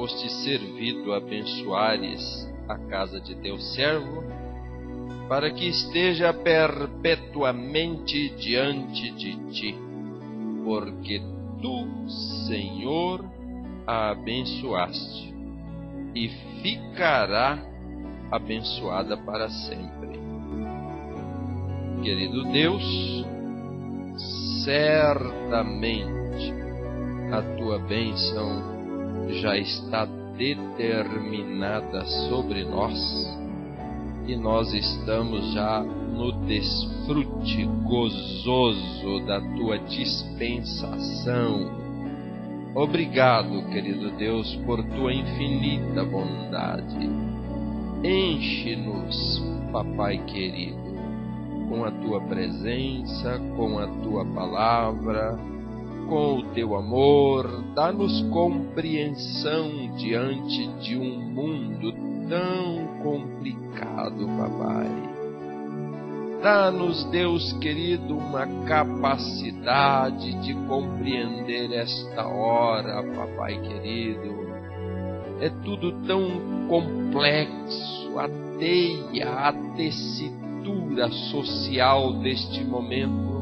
foste servido, abençoares a casa de teu servo, para que esteja perpetuamente diante de ti, porque tu, Senhor, a abençoaste, e ficará abençoada para sempre. Querido Deus, certamente a tua bênção já está determinada sobre nós, e nós estamos já no desfrute gozoso da tua dispensação. Obrigado, querido Deus, por tua infinita bondade. Enche-nos, Papai querido, com a tua presença, com a tua palavra, com o teu amor. Dá-nos compreensão diante de um mundo tão complicado, Papai. Dá-nos, Deus querido, uma capacidade de compreender esta hora, Papai querido. É tudo tão complexo, a teia, a tessitura social deste momento.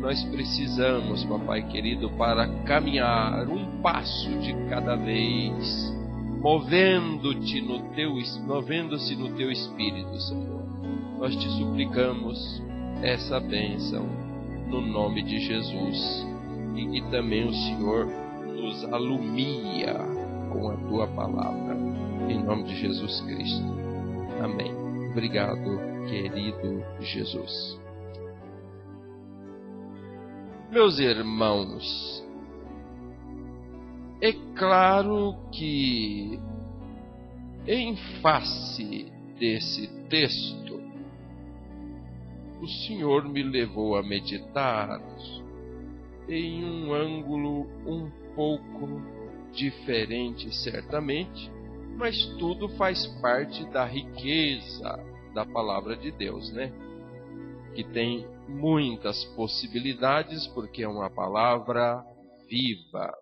Nós precisamos, Papai querido, para caminhar um passo de cada vez, movendo-se no teu Espírito, Senhor. Nós te suplicamos essa bênção no nome de Jesus, e que também o Senhor nos alumia com a tua palavra, em nome de Jesus Cristo. Amém. Obrigado, querido Jesus. Meus irmãos, é claro que, em face desse texto, o Senhor me levou a meditar em um ângulo um pouco diferente, certamente, mas tudo faz parte da riqueza da palavra de Deus, né? Que tem muitas possibilidades, porque é uma palavra viva.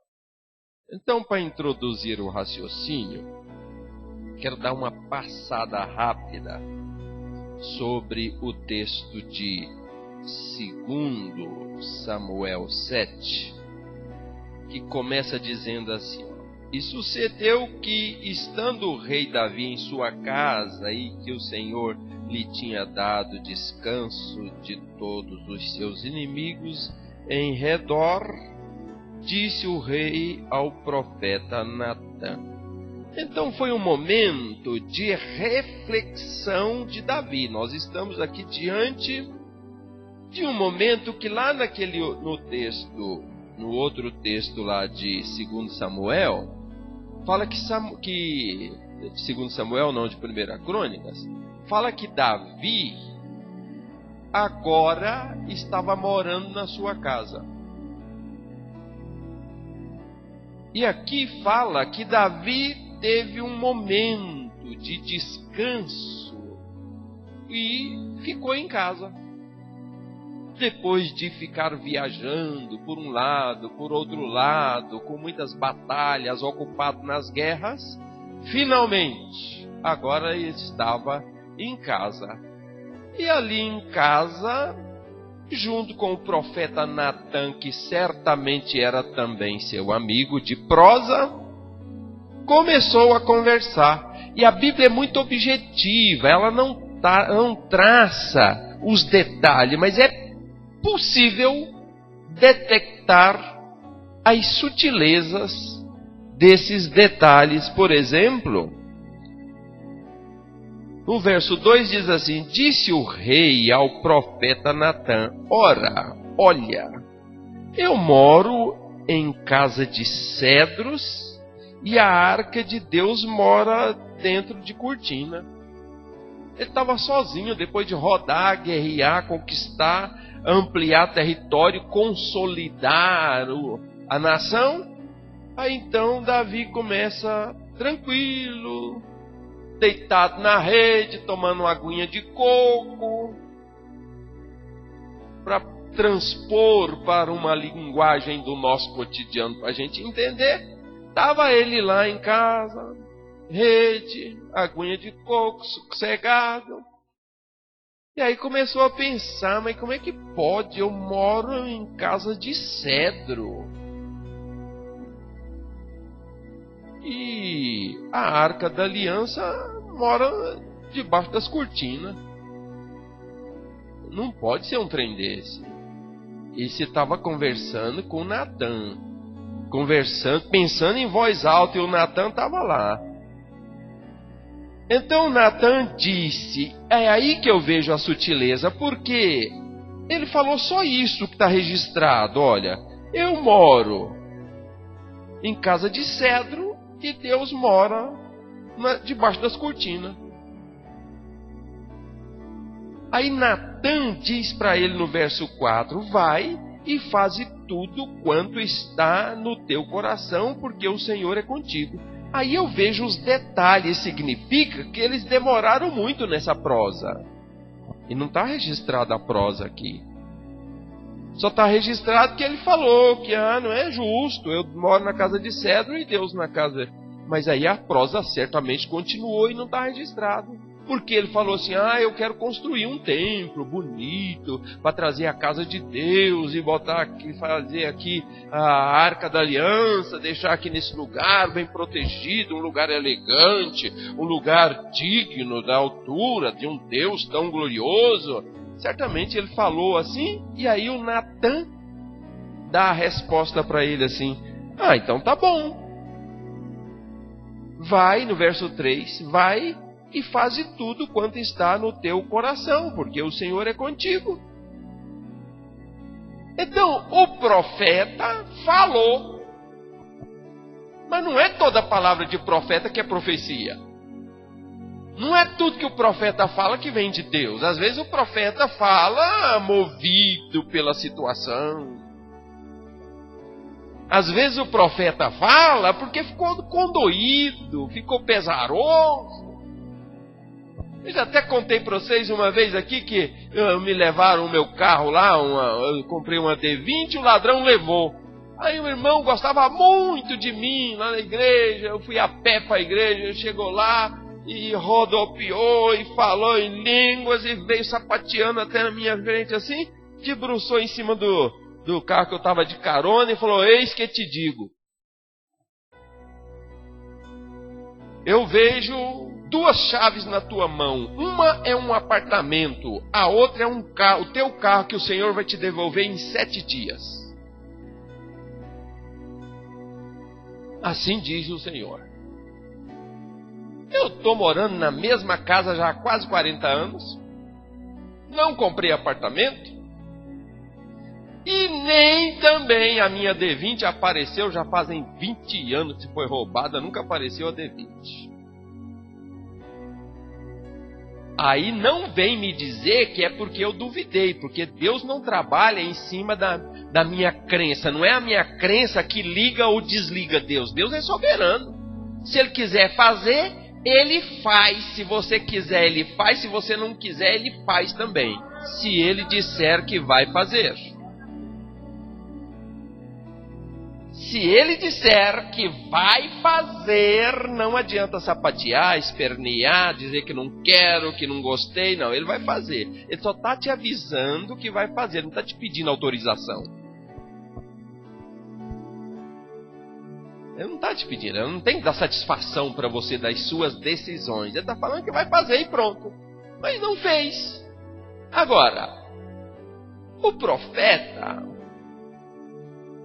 Então, para introduzir o raciocínio, quero dar uma passada rápida sobre o texto de 2 Samuel 7, que começa dizendo assim: E sucedeu que, estando o rei Davi em sua casa, e que o Senhor lhe tinha dado descanso de todos os seus inimigos em redor, disse o rei ao profeta Natã. Então foi um momento de reflexão de Davi. Nós estamos aqui diante de um momento que lá no outro texto lá de 2 Samuel, fala de 2 Samuel, não, de 1 Crônicas, fala que Davi agora estava morando na sua casa. E aqui fala que Davi teve um momento de descanso e ficou em casa. Depois de ficar viajando por um lado, por outro lado, com muitas batalhas, ocupado nas guerras, finalmente, agora ele estava em casa. E ali em casa, junto com o profeta Natã, que certamente era também seu amigo de prosa, começou a conversar. E a Bíblia é muito objetiva, ela não traça os detalhes, mas é possível detectar as sutilezas desses detalhes. Por exemplo, no verso 2 diz assim: Disse o rei ao profeta Natã: Ora, olha, eu moro em casa de cedros e a arca de Deus mora dentro de cortina. Ele estava sozinho, depois de rodar, guerrear, conquistar, ampliar território, consolidar a nação. Aí então Davi começa tranquilo, deitado na rede, tomando uma aguinha de coco, para transpor para uma linguagem do nosso cotidiano, para a gente entender. Estava ele lá em casa, rede, aguinha de coco, sossegado. E aí começou a pensar, mas como é que pode? Eu moro em casa de cedro. E a Arca da Aliança mora debaixo das cortinas. Não pode ser um trem desse. E você estava conversando com o Natan. Conversando, pensando em voz alta, e o Natan estava lá. Então Natan disse, é aí que eu vejo a sutileza, porque ele falou só isso que está registrado. Olha, eu moro em casa de cedro e Deus mora debaixo das cortinas. Aí Natan diz para ele no verso 4, vai e faze tudo quanto está no teu coração, porque o Senhor é contigo. Aí eu vejo os detalhes, significa que eles demoraram muito nessa prosa. E não está registrada a prosa aqui. Só está registrado que ele falou que não é justo, eu moro na casa de cedro e Deus na casa. Mas aí a prosa certamente continuou e não está registrado. Porque ele falou assim, eu quero construir um templo bonito para trazer a casa de Deus e botar aqui, fazer aqui a Arca da Aliança, deixar aqui nesse lugar bem protegido, um lugar elegante, um lugar digno da altura de um Deus tão glorioso. Certamente ele falou assim, e aí o Natan dá a resposta para ele assim, então tá bom. Vai, no verso 3, vai e faze tudo quanto está no teu coração, porque o Senhor é contigo. Então, o profeta falou. Mas não é toda palavra de profeta que é profecia. Não é tudo que o profeta fala que vem de Deus. Às vezes o profeta fala movido pela situação. Às vezes o profeta fala porque ficou condoído, ficou pesaroso. Eu já até contei para vocês uma vez aqui que me levaram o meu carro lá, eu comprei uma D20 e o ladrão levou. Aí o irmão gostava muito de mim lá na igreja, eu fui a pé para a igreja, chegou lá e rodopiou e falou em línguas e veio sapateando até na minha frente assim, debruçou em cima do carro que eu estava de carona e falou, eis que te digo. Eu vejo 2 chaves na tua mão. Uma é um apartamento, a outra é um carro, o teu carro que o Senhor vai te devolver em 7 dias. Assim diz o Senhor. Eu estou morando na mesma casa já há quase 40 anos. Não comprei apartamento. E nem também a minha D20 apareceu, já fazem 20 anos que foi roubada, nunca apareceu a D20. Aí não vem me dizer que é porque eu duvidei, porque Deus não trabalha em cima da minha crença. Não é a minha crença que liga ou desliga Deus. Deus é soberano. Se Ele quiser fazer, Ele faz. Se você quiser, Ele faz. Se você não quiser, Ele faz também. Se Ele disser que vai fazer. Se Ele disser que vai fazer, não adianta sapatear, espernear, dizer que não quero, que não gostei. Não, Ele vai fazer. Ele só está te avisando que vai fazer, não está te pedindo autorização. Ele não está te pedindo, Ele não tem que dar satisfação para você das suas decisões. Ele está falando que vai fazer e pronto. Mas não fez. Agora, o profeta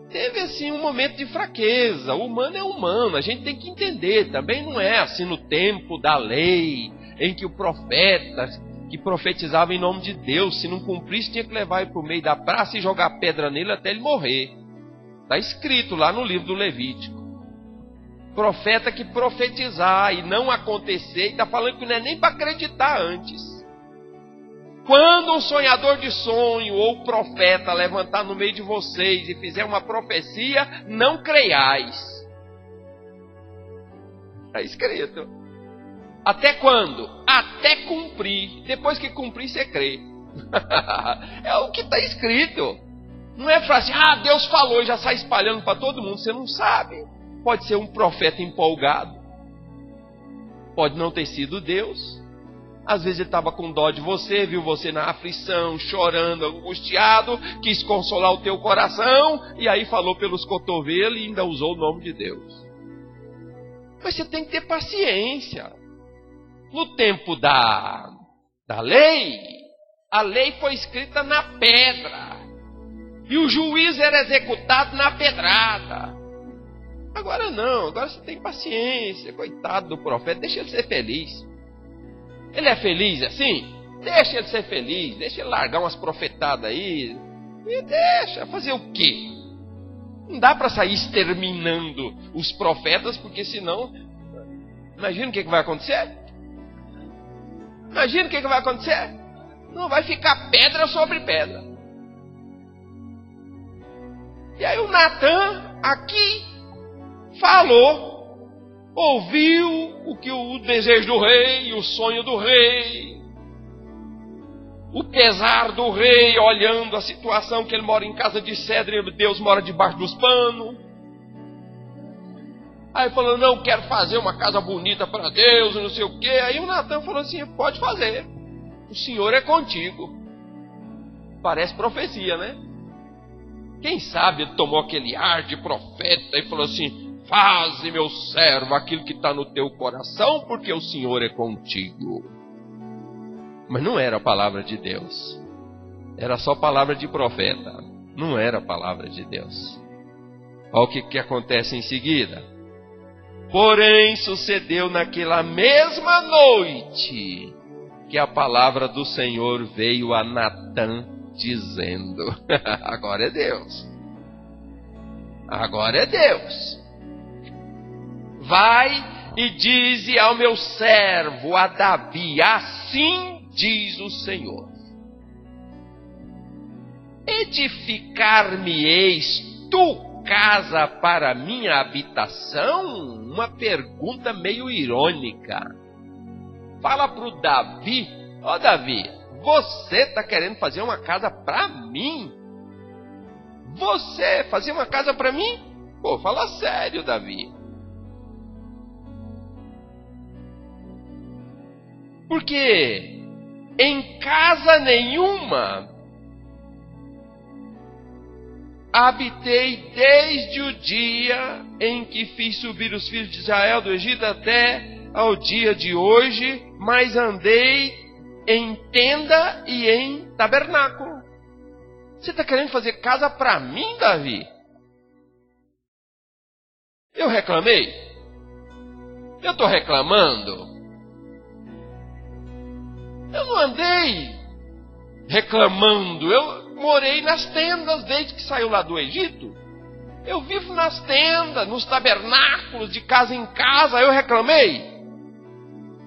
teve assim um momento de fraqueza. O humano é humano, a gente tem que entender. Também não é assim no tempo da lei, em que o profeta que profetizava em nome de Deus, se não cumprisse, tinha que levar ele para o meio da praça e jogar pedra nele até ele morrer. Está escrito lá no livro do Levítico. Profeta que profetizar e não acontecer, e está falando que não é nem para acreditar antes. Quando um sonhador de sonho ou profeta levantar no meio de vocês e fizer uma profecia, não creiais. Está escrito. Até quando? Até cumprir. Depois que cumprir, você crê. É o que está escrito. Não é frase, Deus falou e já sai espalhando para todo mundo. Você não sabe. Pode ser um profeta empolgado. Pode não ter sido Deus. Às vezes ele estava com dó de você, viu você na aflição, chorando, angustiado, quis consolar o teu coração, e aí falou pelos cotovelos e ainda usou o nome de Deus. Mas você tem que ter paciência. No tempo da lei, a lei foi escrita na pedra. E o juiz era executado na pedrada. Agora não, agora você tem paciência. Coitado do profeta, deixa ele ser feliz. Ele é feliz assim? Deixa ele ser feliz, deixa ele largar umas profetadas aí. E deixa, fazer o quê? Não dá para sair exterminando os profetas, porque senão... Imagina o que vai acontecer? Imagina o que vai acontecer? Não vai ficar pedra sobre pedra. E aí o Natan aqui falou, ouviu o desejo do rei, o sonho do rei, o pesar do rei, olhando a situação que ele mora em casa de cedro e Deus mora debaixo dos panos. Aí falou, não, quero fazer uma casa bonita para Deus, não sei o quê. Aí o Natan falou assim, pode fazer, o Senhor é contigo. Parece profecia, né? Quem sabe ele tomou aquele ar de profeta e falou assim, faze, meu servo, aquilo que está no teu coração, porque o Senhor é contigo. Mas não era a palavra de Deus. Era só palavra de profeta. Não era a palavra de Deus. Olha o que acontece em seguida. Porém, sucedeu naquela mesma noite que a palavra do Senhor veio a Natan, dizendo, agora é Deus. Agora é Deus. Vai e dize ao meu servo, a Davi, assim diz o Senhor. Edificar-me-eis tu casa para minha habitação? Uma pergunta meio irônica. Fala para o Davi, ó Davi, você está querendo fazer uma casa para mim? Você fazer uma casa para mim? Pô, fala sério, Davi. Porque em casa nenhuma habitei desde o dia em que fiz subir os filhos de Israel do Egito até ao dia de hoje, mas andei em tenda e em tabernáculo. Você está querendo fazer casa para mim, Davi? Eu reclamei? Eu estou reclamando? Eu não andei reclamando, eu morei nas tendas desde que saiu lá do Egito. Eu vivo nas tendas, nos tabernáculos, de casa em casa. Eu reclamei?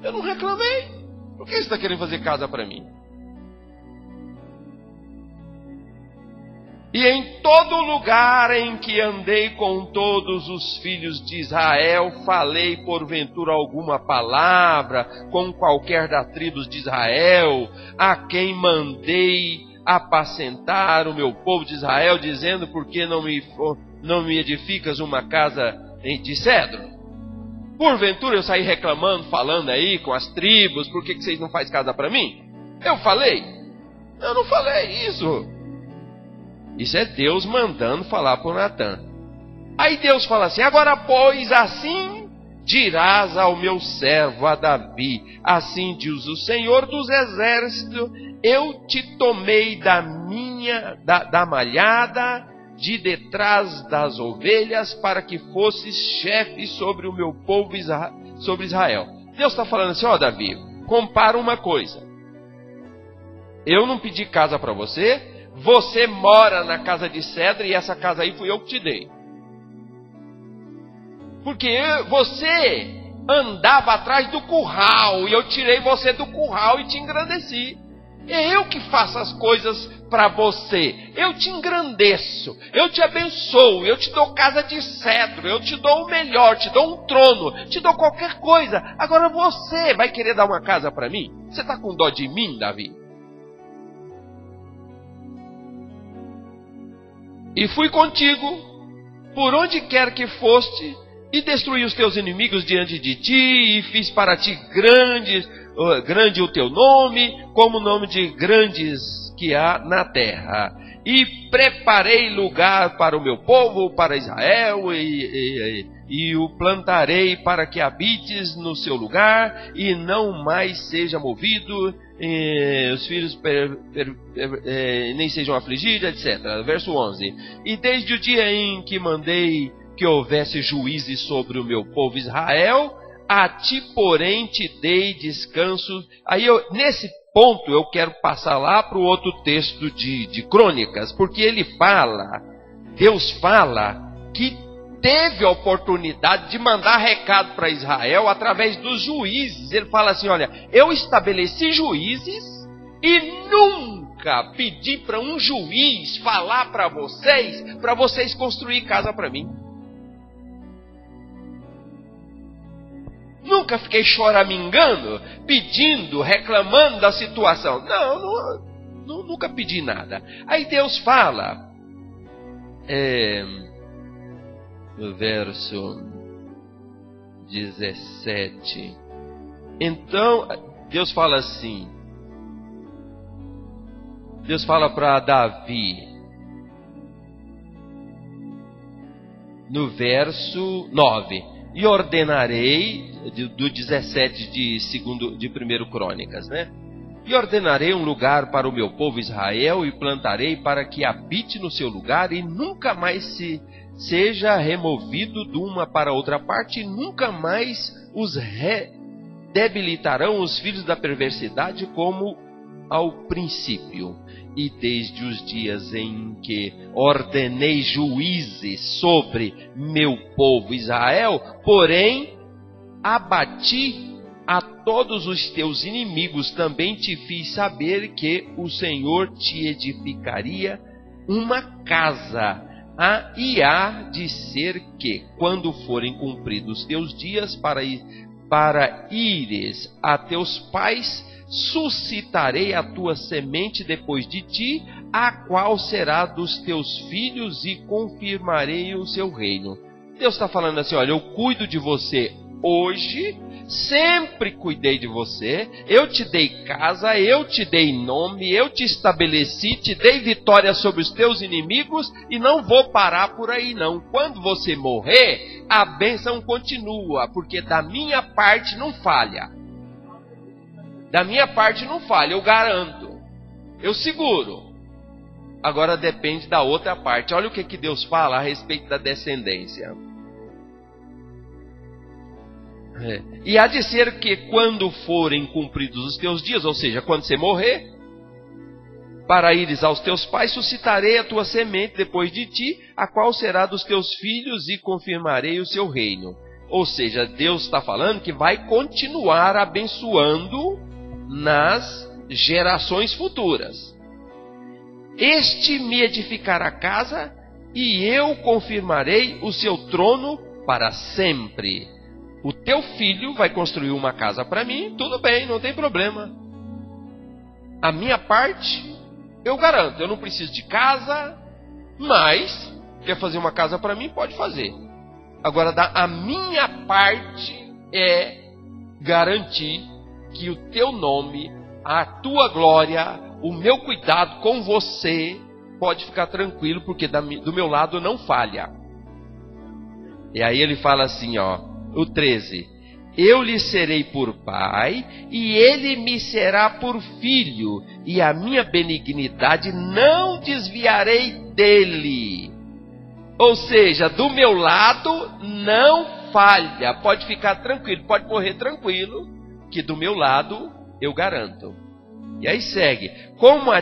Eu não reclamei. Por que você está querendo fazer casa para mim? E em todo lugar em que andei com todos os filhos de Israel, falei porventura alguma palavra com qualquer das tribos de Israel, a quem mandei apacentar o meu povo de Israel, dizendo, por que não me edificas uma casa de cedro? Porventura eu saí reclamando, falando aí com as tribos, por que vocês não fazem casa para mim? Eu falei? Eu não falei isso. Isso é Deus mandando falar por Natan. Aí Deus fala assim, agora pois assim dirás ao meu servo, a Davi, assim diz o Senhor dos exércitos, eu te tomei da malhada de detrás das ovelhas para que fosses chefe sobre o meu povo, sobre Israel. Deus está falando assim, ó Davi, compara uma coisa. Eu não pedi casa para você, você mora na casa de cedro e essa casa aí fui eu que te dei. Porque você andava atrás do curral e eu tirei você do curral e te engrandeci. É eu que faço as coisas para você. Eu te engrandeço, eu te abençoo, eu te dou casa de cedro, eu te dou o melhor, te dou um trono, te dou qualquer coisa. Agora você vai querer dar uma casa para mim? Você está com dó de mim, Davi? E fui contigo, por onde quer que foste, E destruí os teus inimigos diante de ti, e fiz para ti grande o teu nome, como o nome de grandes que há na terra. E preparei lugar para o meu povo, para Israel, e o plantarei para que habites no seu lugar, e não mais seja movido, os filhos nem sejam afligidos, etc. Verso 11. E desde o dia em que mandei que houvesse juízes sobre o meu povo Israel, a ti, porém, te dei descanso. Aí, nesse ponto, eu quero passar lá para o outro texto de Crônicas, porque Deus fala que teve a oportunidade de mandar recado para Israel através dos juízes. Ele fala assim, olha, eu estabeleci juízes e nunca pedi para um juiz falar para vocês construir casa para mim. Nunca fiquei choramingando, pedindo, reclamando da situação. Não, nunca pedi nada. Aí Deus fala, no verso 17. Então, Deus fala assim. Deus fala para Davi, no verso 9. E ordenarei, do 17 de 1 Crônicas, né? E ordenarei um lugar para o meu povo Israel, e plantarei para que habite no seu lugar, e nunca mais seja removido de uma para outra parte, e nunca mais os debilitarão os filhos da perversidade como ao princípio. E desde os dias em que ordenei juízes sobre meu povo Israel, porém, abati a todos os teus inimigos, também te fiz saber que o Senhor te edificaria uma casa. E há de ser que, quando forem cumpridos teus dias para ires a teus pais, suscitarei a tua semente depois de ti, a qual será dos teus filhos, e confirmarei o seu reino. Deus está falando assim, olha, eu cuido de você hoje, sempre cuidei de você, eu te dei casa, eu te dei nome, eu te estabeleci, te dei vitória sobre os teus inimigos, e não vou parar por aí não. Quando você morrer, a bênção continua, porque da minha parte não falha. Da minha parte não falha, eu garanto. Eu seguro. Agora depende da outra parte. Olha o que Deus fala a respeito da descendência. E há de ser que quando forem cumpridos os teus dias, ou seja, quando você morrer, para ires aos teus pais, suscitarei a tua semente depois de ti, a qual será dos teus filhos, e confirmarei o seu reino. Ou seja, Deus está falando que vai continuar abençoando nas gerações futuras. Este me edificará casa, e eu confirmarei o seu trono para sempre. O teu filho vai construir uma casa para mim, tudo bem, não tem problema. A minha parte, eu garanto, eu não preciso de casa, mas quer fazer uma casa para mim, pode fazer. Agora, a minha parte é garantir que o teu nome, a tua glória, o meu cuidado com você, pode ficar tranquilo, porque do meu lado não falha. E aí ele fala assim, o 13. Eu lhe serei por pai, e ele me será por filho, e a minha benignidade não desviarei dele. Ou seja, do meu lado não falha, pode ficar tranquilo, pode morrer tranquilo, que do meu lado eu garanto. E aí segue. Como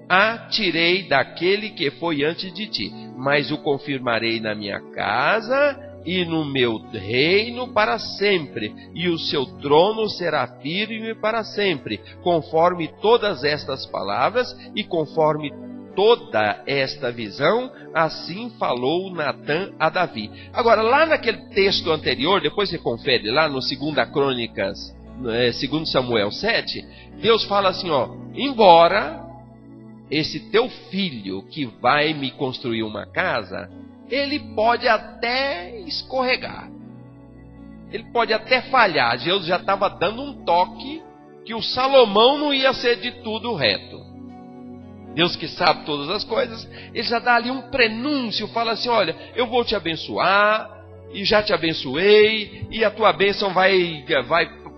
a tirei daquele que foi antes de ti, mas o confirmarei na minha casa e no meu reino para sempre, e o seu trono será firme para sempre, conforme todas estas palavras e conforme toda esta visão, assim falou Natã a Davi. Agora, lá naquele texto anterior, depois você confere lá no 2 Crônicas, 2 Samuel 7, Deus fala assim, embora esse teu filho que vai me construir uma casa, ele pode até escorregar. Ele pode até falhar. Deus já estava dando um toque que o Salomão não ia ser de tudo reto. Deus que sabe todas as coisas, ele já dá ali um prenúncio, fala assim, olha, eu vou te abençoar, e já te abençoei, e a tua bênção vai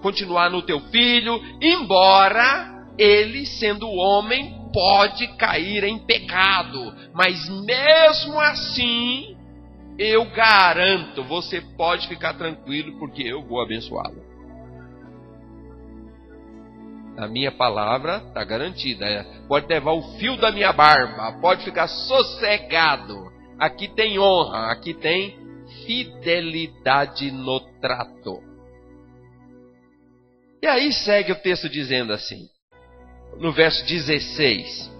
continuar no teu filho, embora ele, sendo homem, pode cair em pecado, mas mesmo assim, eu garanto, você pode ficar tranquilo, porque eu vou abençoá-lo. A minha palavra está garantida. Pode levar o fio da minha barba. Pode ficar sossegado. Aqui tem honra. Aqui tem fidelidade no trato. E aí segue o texto dizendo assim. No verso 16.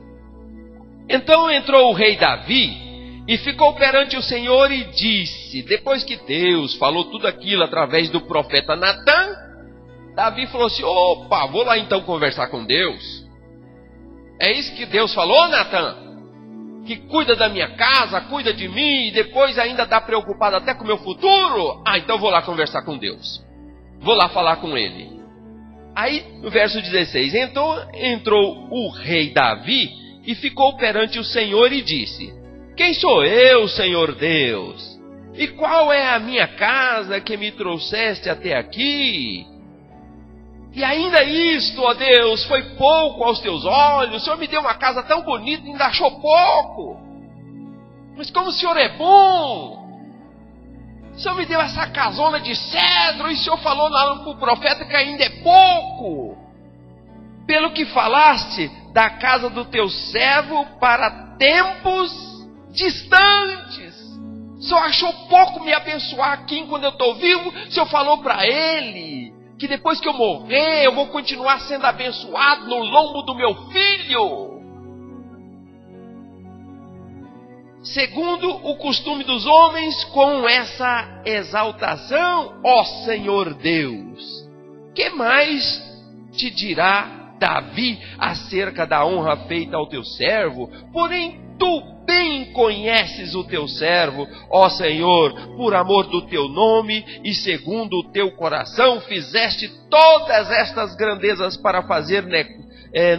Então entrou o rei Davi e ficou perante o Senhor e disse. Depois que Deus falou tudo aquilo através do profeta Natã. Davi falou assim, opa, vou lá então conversar com Deus. É isso que Deus falou, Natã? Que cuida da minha casa, cuida de mim, e depois ainda está preocupado até com o meu futuro? Ah, então vou lá conversar com Deus. Vou lá falar com ele. Aí, no verso 16, então entrou o rei Davi e ficou perante o Senhor e disse, quem sou eu, Senhor Deus? E qual é a minha casa que me trouxeste até aqui? E ainda isto, ó Deus, foi pouco aos teus olhos. O Senhor me deu uma casa tão bonita e ainda achou pouco. Mas como o Senhor é bom. O Senhor me deu essa casona de cedro e o Senhor falou lá para o profeta que ainda é pouco. Pelo que falaste da casa do teu servo para tempos distantes. O Senhor achou pouco me abençoar aqui enquanto eu estou vivo. O Senhor falou para ele que depois que eu morrer, eu vou continuar sendo abençoado no lombo do meu filho. Segundo o costume dos homens, com essa exaltação, ó Senhor Deus, que mais te dirá Davi acerca da honra feita ao teu servo? Porém, tu bem conheces o teu servo, ó Senhor, por amor do teu nome e segundo o teu coração, fizeste todas estas grandezas para fazer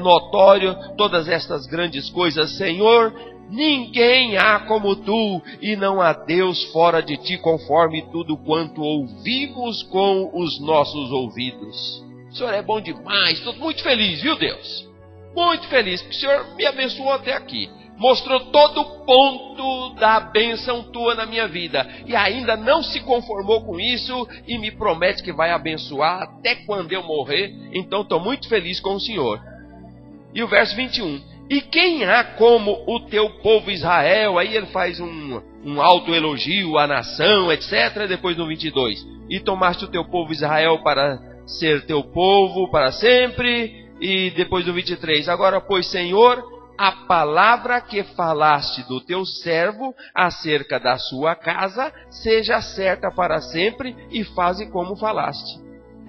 notório todas estas grandes coisas, Senhor. Ninguém há como tu, e não há Deus fora de ti, conforme tudo quanto ouvimos com os nossos ouvidos. O Senhor é bom demais, estou muito feliz, viu Deus? Muito feliz, porque o Senhor me abençoou até aqui. Mostrou todo o ponto da bênção tua na minha vida. E ainda não se conformou com isso e me promete que vai abençoar até quando eu morrer. Então estou muito feliz com o Senhor. E o verso 21. E quem há como o teu povo Israel? Aí ele faz um autoelogio à nação, etc. Depois no 22. E tomaste o teu povo Israel para ser teu povo para sempre. E depois no 23. Agora, pois, Senhor, a palavra que falaste do teu servo acerca da sua casa seja certa para sempre e faze como falaste.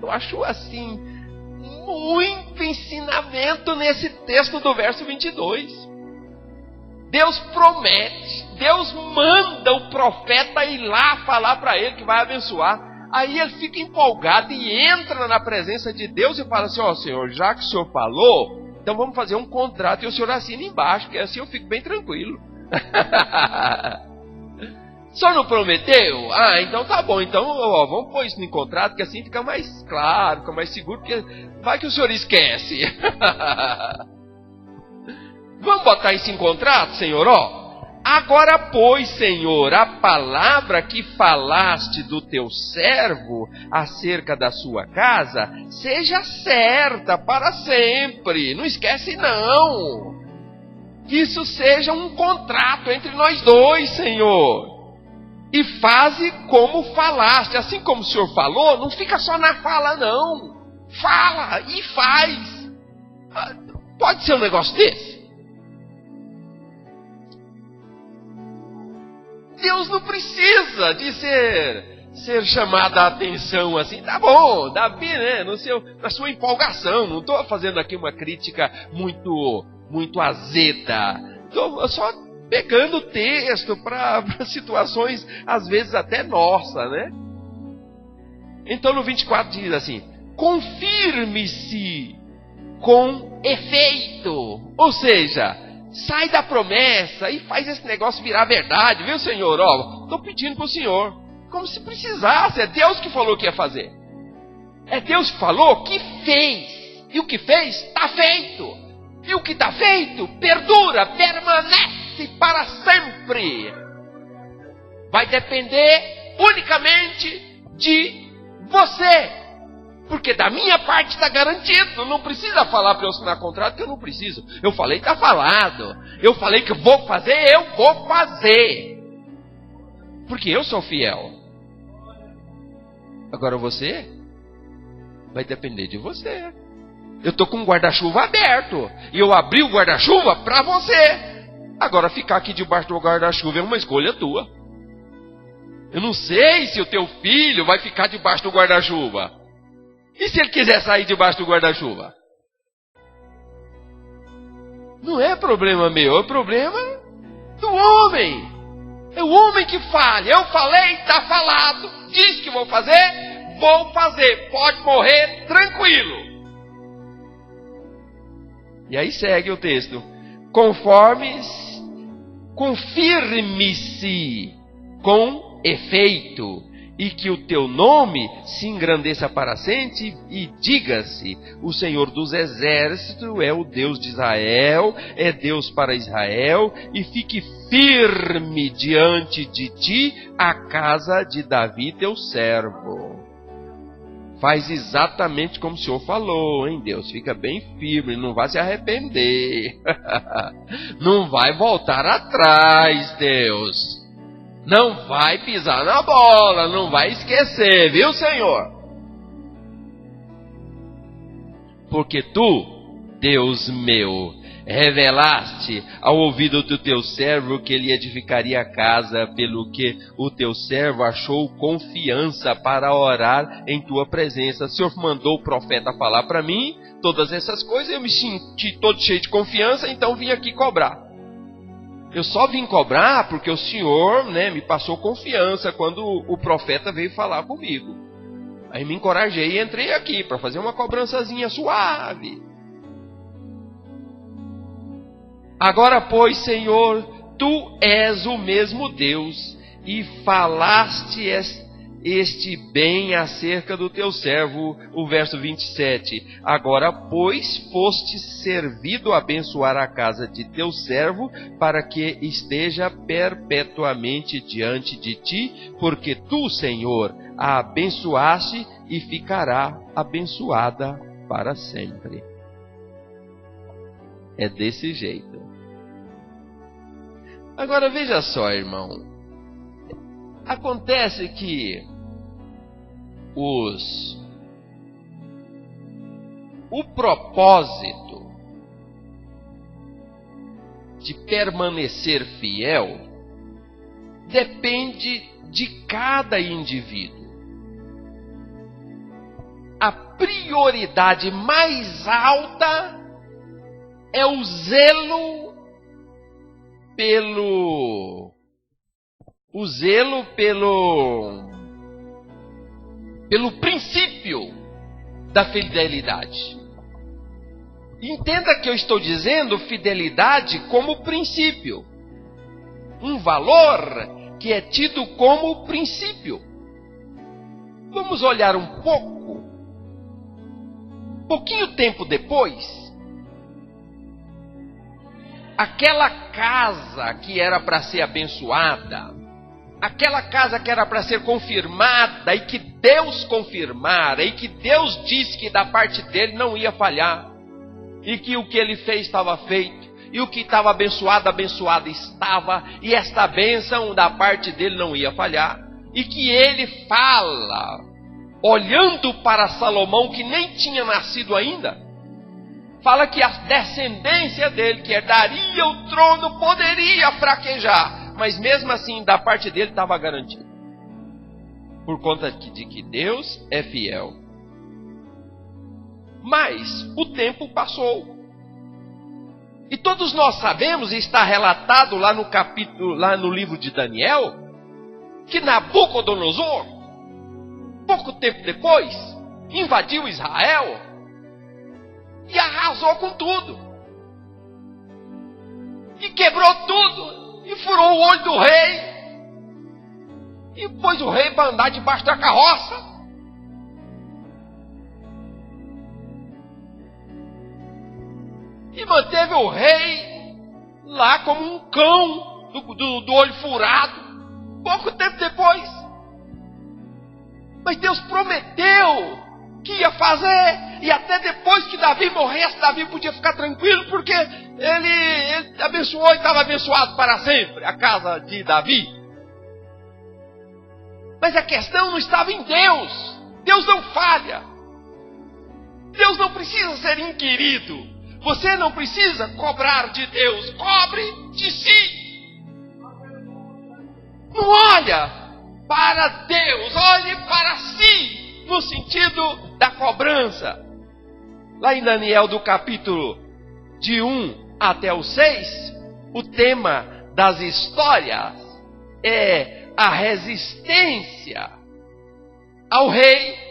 Eu acho assim muito ensinamento nesse texto do verso 22. Deus promete, Deus manda o profeta ir lá falar para ele que vai abençoar. Aí ele fica empolgado e entra na presença de Deus e fala assim, ó Senhor, já que o Senhor falou, então vamos fazer um contrato e o Senhor assina embaixo, porque assim eu fico bem tranquilo. O Senhor não prometeu? Ah, então tá bom. Então vamos pôr isso no contrato, que assim fica mais claro, fica mais seguro, porque vai que o Senhor esquece. Vamos botar isso em contrato, Senhor? Agora, pois, Senhor, a palavra que falaste do teu servo acerca da sua casa, seja certa para sempre. Não esquece, não. Que isso seja um contrato entre nós dois, Senhor. E faze como falaste. Assim como o Senhor falou, não fica só na fala, não. Fala e faz. Pode ser um negócio desse? Deus não precisa de ser chamado a atenção assim. Tá bom, Davi, né, na sua empolgação. Não estou fazendo aqui uma crítica muito azeda. Eu só pegando o texto para situações, às vezes até nossa, né? Então no 24 diz assim: confirme-se com efeito. Ou seja, sai da promessa e faz esse negócio virar verdade, viu, Senhor? Estou pedindo para o Senhor, como se precisasse. É Deus que falou que ia fazer. É Deus que falou que fez. E o que fez, está feito. E o que está feito, perdura, permanece para sempre. Vai depender unicamente de você. Porque da minha parte está garantido. Não precisa falar para eu assinar contrato, que eu não preciso. Eu falei, está falado. Eu falei que eu vou fazer, eu vou fazer. Porque eu sou fiel. Agora você vai depender de você. Eu estou com um guarda-chuva aberto. E eu abri o guarda-chuva para você. Agora ficar aqui debaixo do guarda-chuva é uma escolha tua. Eu não sei se o teu filho vai ficar debaixo do guarda-chuva. E se ele quiser sair debaixo do guarda-chuva? Não é problema meu, é problema do homem. É o homem que falha. Eu falei, está falado. Diz que vou fazer, vou fazer. Pode morrer tranquilo. E aí segue o texto. Confirme-se com efeito, e que o teu nome se engrandeça para sempre, e diga-se: o Senhor dos Exércitos é o Deus de Israel, é Deus para Israel, e fique firme diante de ti a casa de Davi teu servo. Faz exatamente como o Senhor falou, hein, Deus? Fica bem firme, não vai se arrepender. Não vai voltar atrás, Deus. Não vai pisar na bola, não vai esquecer, viu, Senhor? Porque tu, Deus meu, revelaste ao ouvido do teu servo que ele edificaria a casa, pelo que o teu servo achou confiança para orar em tua presença. O Senhor mandou o profeta falar para mim todas essas coisas, eu me senti todo cheio de confiança, então vim aqui cobrar. Eu só vim cobrar porque o Senhor, me passou confiança quando o profeta veio falar comigo. Aí me encorajei e entrei aqui para fazer uma cobrançazinha suave. Agora, pois, Senhor, tu és o mesmo Deus, e falaste este bem acerca do teu servo, o verso 27. Agora, pois, foste servido a abençoar a casa de teu servo, para que esteja perpetuamente diante de ti, porque tu, Senhor, a abençoaste e ficará abençoada para sempre. É desse jeito. Agora veja só, irmão. Acontece que o propósito de permanecer fiel depende de cada indivíduo. A prioridade mais alta é o zelo pelo princípio da fidelidade. Entenda que eu estou dizendo fidelidade como princípio. Um valor que é tido como princípio. Vamos olhar um pouquinho tempo depois. Aquela casa que era para ser abençoada, aquela casa que era para ser confirmada, e que Deus confirmara, e que Deus disse que da parte dele não ia falhar, e que o que ele fez estava feito, e o que estava abençoado, abençoado estava, e esta bênção da parte dele não ia falhar, e que ele fala, olhando para Salomão, que nem tinha nascido ainda, fala que a descendência dele, que herdaria o trono, poderia fraquejar. Mas mesmo assim, da parte dele estava garantido. Por conta de que Deus é fiel. Mas o tempo passou. E todos nós sabemos, e está relatado lá no capítulo, lá no livro de Daniel, que Nabucodonosor, pouco tempo depois, invadiu Israel e arrasou com tudo. E quebrou tudo, e furou o olho do rei, e pôs o rei para andar debaixo da carroça. E manteve o rei lá como um cão do olho furado, pouco tempo depois. Mas Deus prometeu que ia fazer, e até depois que Davi morresse, Davi podia ficar tranquilo, porque ele abençoou e estava abençoado para sempre, a casa de Davi. Mas a questão não estava em Deus. Deus não falha. Deus não precisa ser inquirido. Você não precisa cobrar de Deus, cobre de si. Não olha para Deus, olhe para si, no sentido da cobrança. Lá em Daniel, do capítulo de 1 até o 6, o tema das histórias é a resistência ao rei,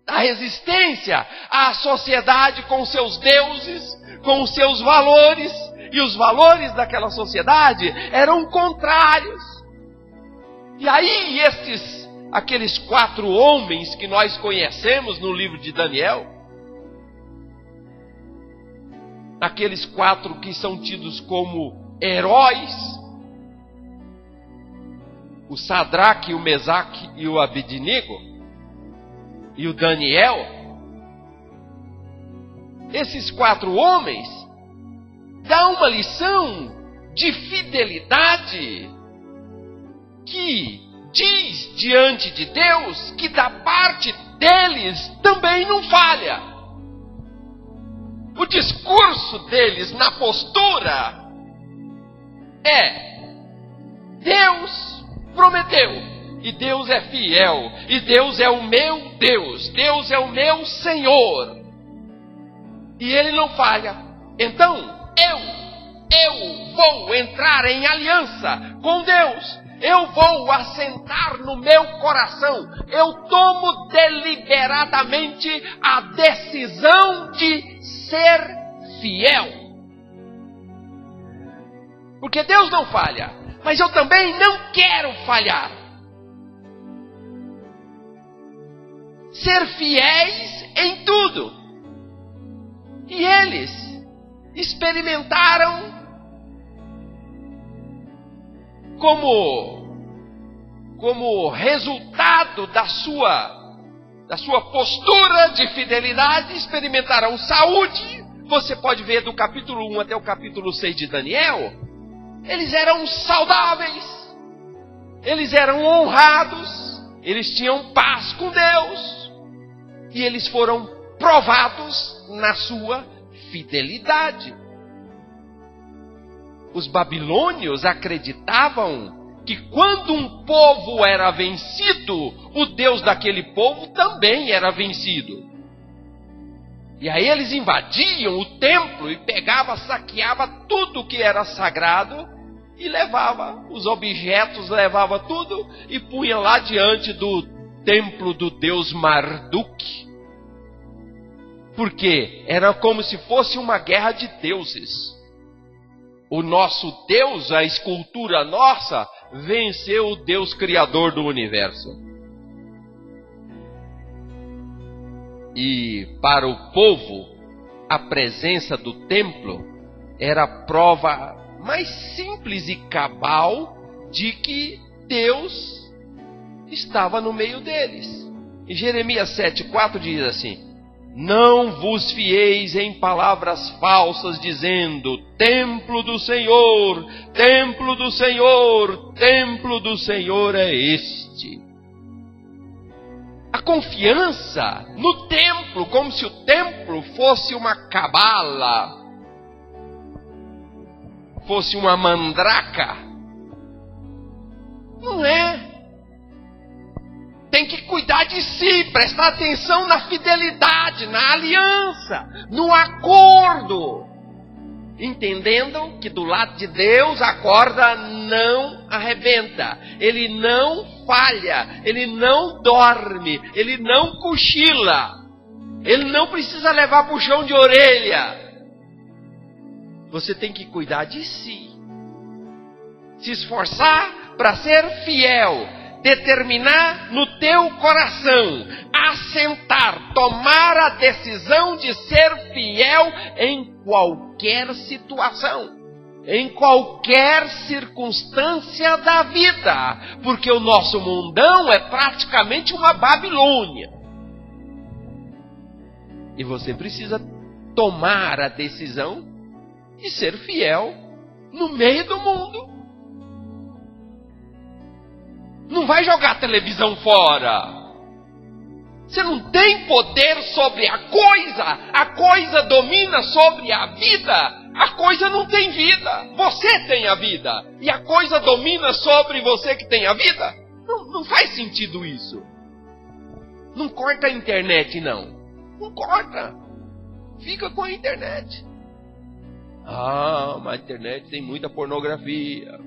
a resistência à sociedade com seus deuses, com os seus valores, e os valores daquela sociedade eram contrários. E aí aqueles 4 homens que nós conhecemos no livro de Daniel, aqueles 4 que são tidos como heróis, o Sadraque, o Mesaque e o Abednego, e o Daniel, esses 4 homens dão uma lição de fidelidade que diz diante de Deus que da parte deles também não falha. O discurso deles na postura é: Deus prometeu. E Deus é fiel, e Deus é o meu Deus, Deus é o meu Senhor, e Ele não falha. Então, eu vou entrar em aliança com Deus, eu vou assentar no meu coração, eu tomo deliberadamente a decisão de ser fiel. Porque Deus não falha, mas eu também não quero falhar. Ser fiéis em tudo. E eles experimentaram como resultado da sua postura de fidelidade, experimentaram saúde. Você pode ver do capítulo 1 até o capítulo 6 de Daniel. Eles eram saudáveis, eles eram honrados, eles tinham paz com Deus. E eles foram provados na sua fidelidade. Os babilônios acreditavam que quando um povo era vencido, o Deus daquele povo também era vencido. E aí eles invadiam o templo e saqueava tudo que era sagrado e levava os objetos, levava tudo e punha lá diante do templo do deus Marduk. Porque era como se fosse uma guerra de deuses. O nosso Deus, a escultura nossa, venceu o Deus criador do universo. E para o povo, a presença do templo era a prova mais simples e cabal de que Deus estava no meio deles. E Jeremias 7,4 diz assim: não vos fieis em palavras falsas, dizendo: templo do Senhor, templo do Senhor, templo do Senhor é este. A confiança no templo, como se o templo fosse uma cabala, fosse uma mandraca. Não é. tem que cuidar de si, prestar atenção na fidelidade, na aliança, no acordo. Entendendo que do lado de Deus a corda não arrebenta, Ele não falha, Ele não dorme, Ele não cochila, Ele não precisa levar puxão de orelha. Você tem que cuidar de si, se esforçar para ser fiel, determinar no teu coração, assentar, tomar a decisão de ser fiel em qualquer situação, em qualquer circunstância da vida, porque o nosso mundão é praticamente uma Babilônia. E você precisa tomar a decisão de ser fiel no meio do mundo. Não vai jogar a televisão fora. Você não tem poder sobre a coisa domina sobre a vida. A coisa não tem vida, você tem a vida. E a coisa domina sobre você que tem a vida? Não faz sentido isso. Não corta a internet, não. Não corta. Fica com a internet. Mas a internet tem muita pornografia.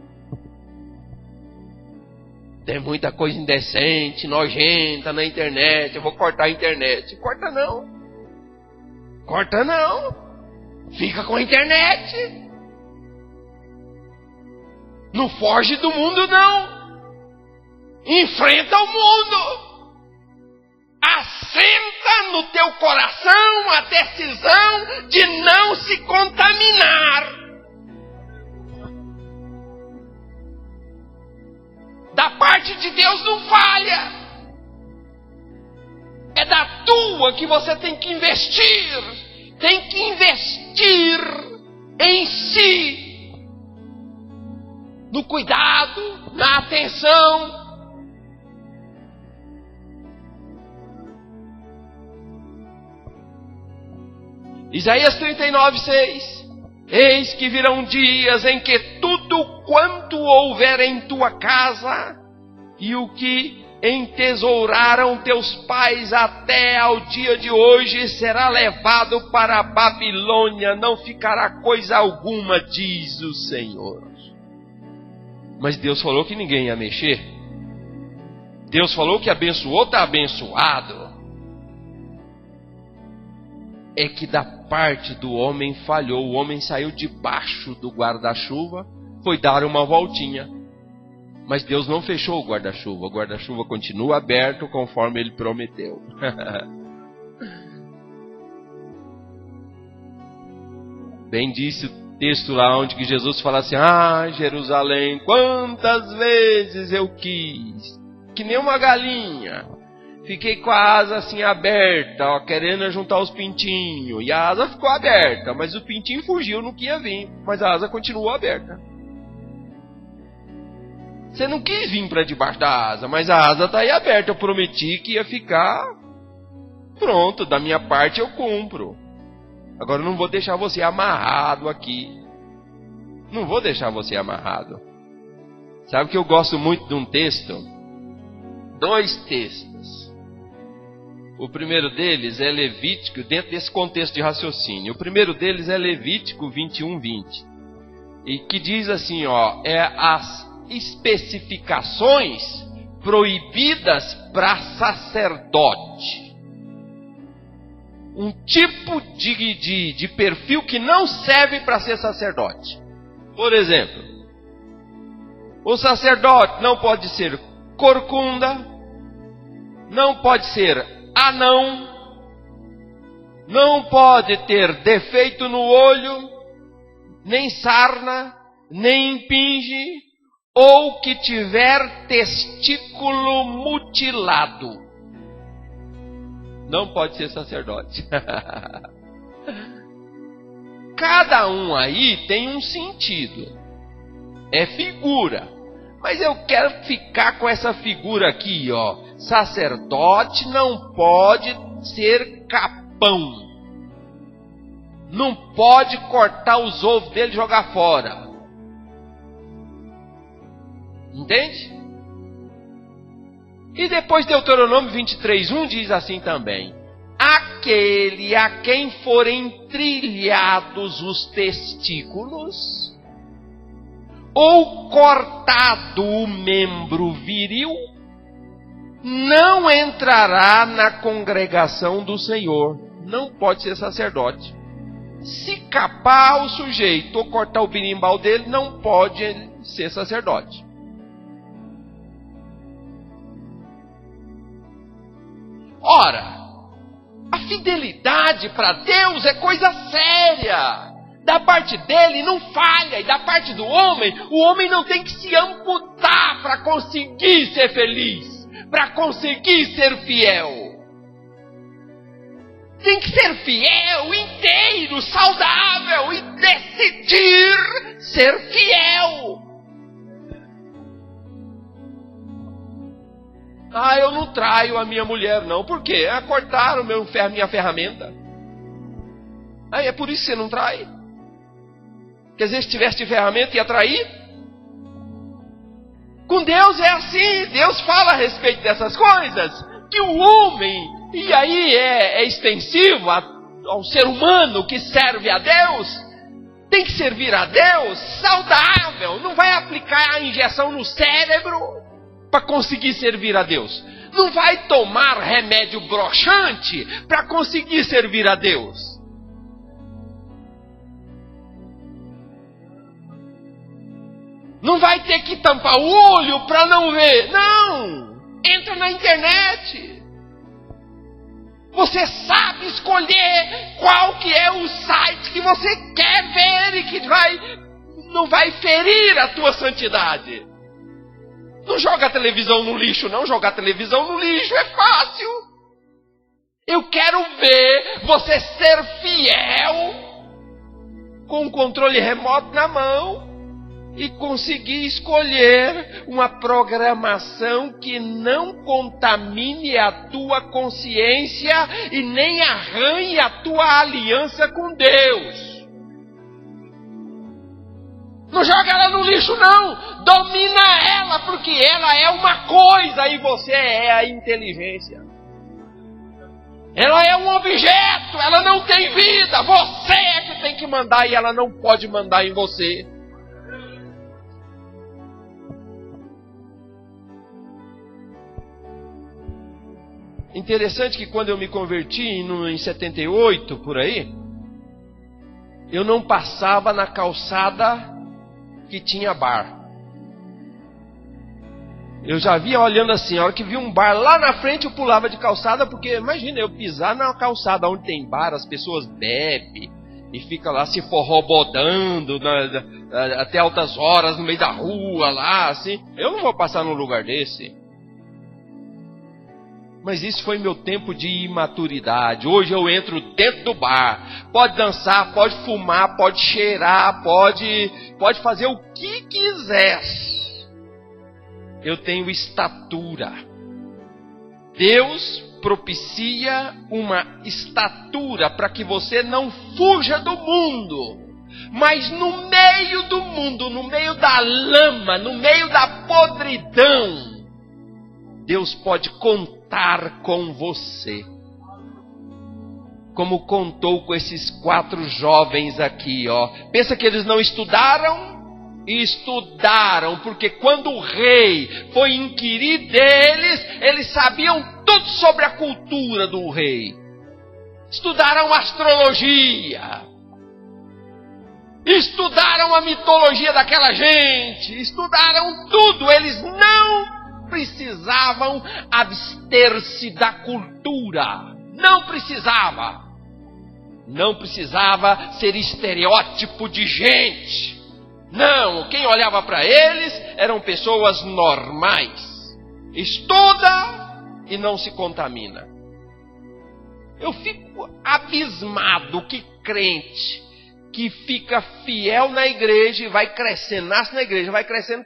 Tem muita coisa indecente, nojenta na internet. Eu vou cortar a internet. Corta não. Corta não. Fica com a internet. Não foge do mundo não. Enfrenta o mundo. Assenta no teu coração a decisão de não se contaminar. Da parte de Deus não falha. É da tua que você tem que investir. Tem que investir em si. No cuidado, na atenção. Isaías 39:6. Eis que virão dias em que tudo quanto houver em tua casa e o que entesouraram teus pais até ao dia de hoje será levado para a Babilônia, não ficará coisa alguma, diz o Senhor. Mas Deus falou que ninguém ia mexer. Deus falou que abençoou, está abençoado. É que da parte do homem falhou. O homem saiu debaixo do guarda-chuva, foi dar uma voltinha. Mas Deus não fechou o guarda-chuva. O guarda-chuva continua aberto conforme Ele prometeu. Bem disse o texto lá onde que Jesus fala assim: Jerusalém, quantas vezes eu quis, que nem uma galinha. Fiquei com a asa assim aberta, querendo juntar os pintinhos. E a asa ficou aberta, mas o pintinho fugiu, não queria vir. Mas a asa continuou aberta. Você não quis vir para debaixo da asa, mas a asa está aí aberta. Eu prometi que ia ficar. Pronto, da minha parte eu cumpro. Agora eu não vou deixar você amarrado aqui. Não vou deixar você amarrado. Sabe que eu gosto muito de um texto? 2 textos. O primeiro deles é Levítico, dentro desse contexto de raciocínio. O primeiro deles é Levítico 21:20. E que diz assim, as especificações proibidas para sacerdote. Um tipo de perfil que não serve para ser sacerdote. Por exemplo, o sacerdote não pode ser corcunda, não pode ser anão, não pode ter defeito no olho, nem sarna, nem impinge, ou que tiver testículo mutilado. Não pode ser sacerdote. Cada um aí tem um sentido. É figura. Mas eu quero ficar com essa figura aqui, Sacerdote não pode ser capão. Não pode cortar os ovos dele e jogar fora. Entende? E depois Deuteronômio 23:1 diz assim também: aquele a quem forem trilhados os testículos, ou cortado o membro viril, não entrará na congregação do Senhor. Não pode ser sacerdote. Se capar o sujeito ou cortar o berimbau dele, não pode ser sacerdote. Ora, a fidelidade para Deus é coisa séria. Da parte dele não falha, e da parte do homem, o homem não tem que se amputar para conseguir ser feliz, para conseguir ser fiel. Tem que ser fiel, inteiro, saudável e decidir ser fiel. Eu não traio a minha mulher, não. Por quê? Cortaram minha ferramenta. É por isso que você não trai? Quer dizer, se tivesse ferramenta ia trair? Com Deus é assim. Deus fala a respeito dessas coisas. Que o homem, e aí é extensivo ao ser humano que serve a Deus, tem que servir a Deus saudável. Não vai aplicar a injeção no cérebro para conseguir servir a Deus. Não vai tomar remédio broxante para conseguir servir a Deus. Não vai ter que tampar o olho para não ver. Não! Entra na internet. Você sabe escolher qual que é o site que você quer ver e que não vai ferir a tua santidade. Não joga a televisão no lixo, não. Jogar a televisão no lixo é fácil. Eu quero ver você ser fiel com o controle remoto na mão e conseguir escolher uma programação que não contamine a tua consciência e nem arranhe a tua aliança com Deus. Não joga ela no lixo, não. Domina ela, porque ela é uma coisa e você é a inteligência. Ela é um objeto, ela não tem vida. Você é que tem que mandar e ela não pode mandar em você. Interessante que quando eu me converti em 78, por aí, eu não passava na calçada que tinha bar. Eu já via olhando assim, a hora que vi um bar lá na frente eu pulava de calçada, porque imagina eu pisar na calçada onde tem bar, as pessoas bebem e ficam lá se forrobodando até altas horas no meio da rua lá, assim. Eu não vou passar num lugar desse. Mas isso foi meu tempo de imaturidade. Hoje eu entro dentro do bar. Pode dançar, pode fumar, pode cheirar, pode fazer o que quiser. Eu tenho estatura. Deus propicia uma estatura para que você não fuja do mundo. Mas no meio do mundo, no meio da lama, no meio da podridão, Deus pode contar com você. Como contou com esses 4 jovens aqui, ó. Pensa que eles não estudaram? Estudaram, porque quando o rei foi inquirir deles, eles sabiam tudo sobre a cultura do rei. Estudaram astrologia. Estudaram a mitologia daquela gente. Estudaram tudo. Eles não precisavam abster-se da cultura. Não precisava. Não precisava ser estereótipo de gente. Não, quem olhava para eles eram pessoas normais. Estuda e não se contamina. Eu fico abismado que crente que fica fiel na igreja e vai crescendo, nasce na igreja, vai crescendo,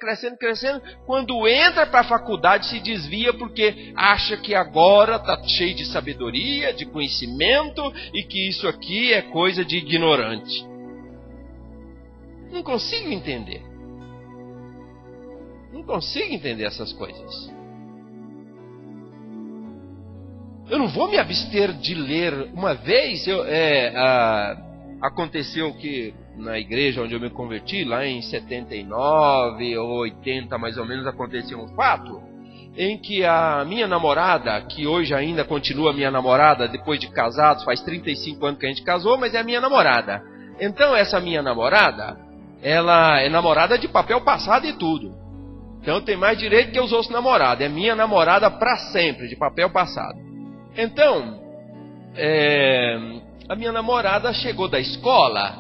quando entra para a faculdade se desvia porque acha que agora está cheio de sabedoria, de conhecimento e que isso aqui é coisa de ignorante. Não consigo entender. Não consigo entender essas coisas. eu não vou me abster de ler. Uma vez aconteceu que na igreja onde eu me converti, lá em 79 ou 80 mais ou menos, aconteceu um fato em que a minha namorada, que hoje ainda continua minha namorada, depois de casados, faz 35 anos que a gente casou, mas é a minha namorada. Então essa minha namorada, ela é namorada de papel passado e tudo. Então tem mais direito que os outros namorados. É minha namorada para sempre, de papel passado. Então, a minha namorada chegou da escola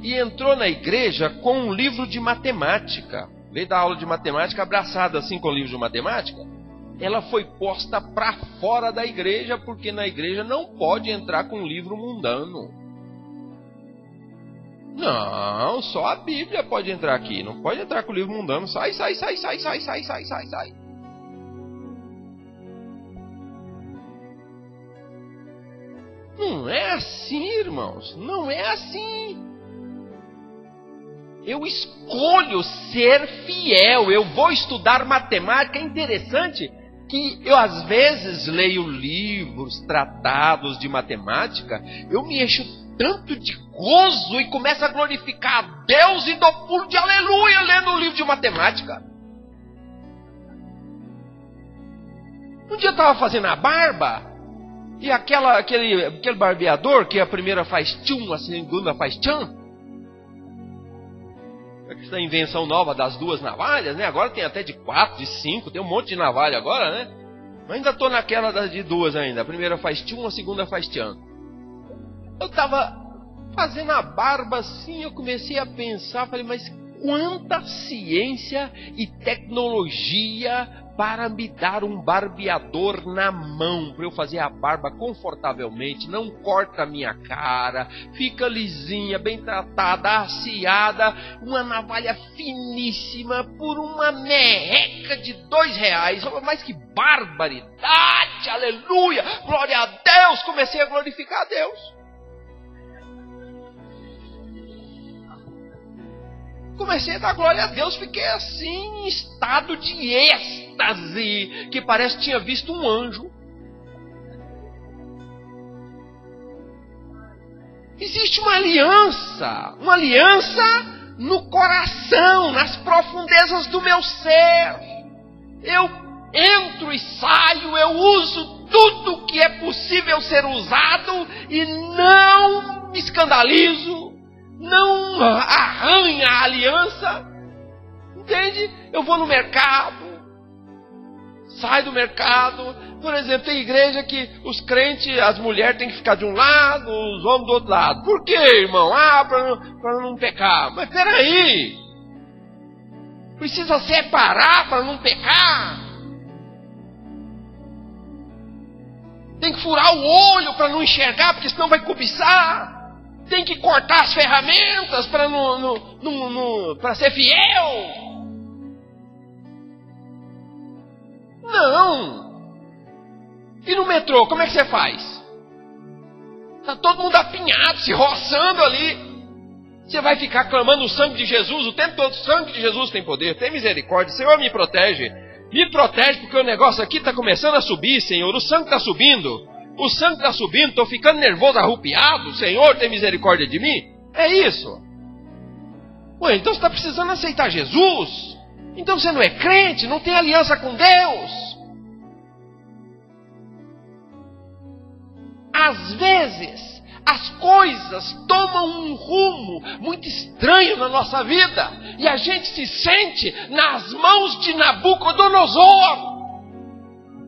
e entrou na igreja com um livro de matemática. Veio da aula de matemática abraçada assim com o livro de matemática. Ela foi posta para fora da igreja, porque na igreja não pode entrar com um livro mundano. Não, só a Bíblia pode entrar aqui. Não pode entrar com o livro mundano. Sai. Não é assim, irmãos. Não é assim. Eu escolho ser fiel. Eu vou estudar matemática. É interessante que eu às vezes leio livros, tratados de matemática. Eu me encho tanto de gozo e começo a glorificar a Deus e dou pulo de aleluia lendo um livro de matemática. Um dia eu estava fazendo a barba e aquele barbeador que a primeira faz tchum, a segunda faz tchan. Essa invenção nova das duas navalhas, né? Agora tem até de 4, de 5, tem um monte de navalha agora, né? Mas ainda estou naquela de duas ainda. A primeira faz tchum, a segunda faz tchan. Eu estava fazendo a barba assim, eu comecei a pensar, falei, mas quanta ciência e tecnologia para me dar um barbeador na mão, para eu fazer a barba confortavelmente, não corta a minha cara, fica lisinha, bem tratada, aciada, uma navalha finíssima por uma merreca de R$2. Mas que barbaridade, aleluia, glória a Deus, comecei a glorificar a Deus. Comecei a dar glória a Deus, fiquei assim em estado de êxtase, que parece que tinha visto um anjo. Existe uma aliança no coração, nas profundezas do meu ser. Eu entro e saio, eu uso tudo que é possível ser usado e não me escandalizo. Não arranha a aliança, entende? Eu vou no mercado, saio do mercado, por exemplo, tem igreja que os crentes, as mulheres têm que ficar de um lado, os homens do outro lado. Por quê, irmão? Para não pecar. Mas peraí, precisa separar para não pecar. Tem que furar o olho para não enxergar, porque senão vai cobiçar. Tem que cortar as ferramentas para ser fiel. Não. E no metrô, como é que você faz? Está todo mundo apinhado, se roçando ali. Você vai ficar clamando o sangue de Jesus o tempo todo. O sangue de Jesus tem poder, tem misericórdia. Senhor, me protege. Me protege porque o negócio aqui está começando a subir, Senhor. O sangue está subindo. O sangue está subindo, estou ficando nervoso, arrupiado. Senhor, tem misericórdia de mim? É isso. Ué, então você está precisando aceitar Jesus? Então você não é crente, não tem aliança com Deus? Às vezes, as coisas tomam um rumo muito estranho na nossa vida e a gente se sente nas mãos de Nabucodonosor.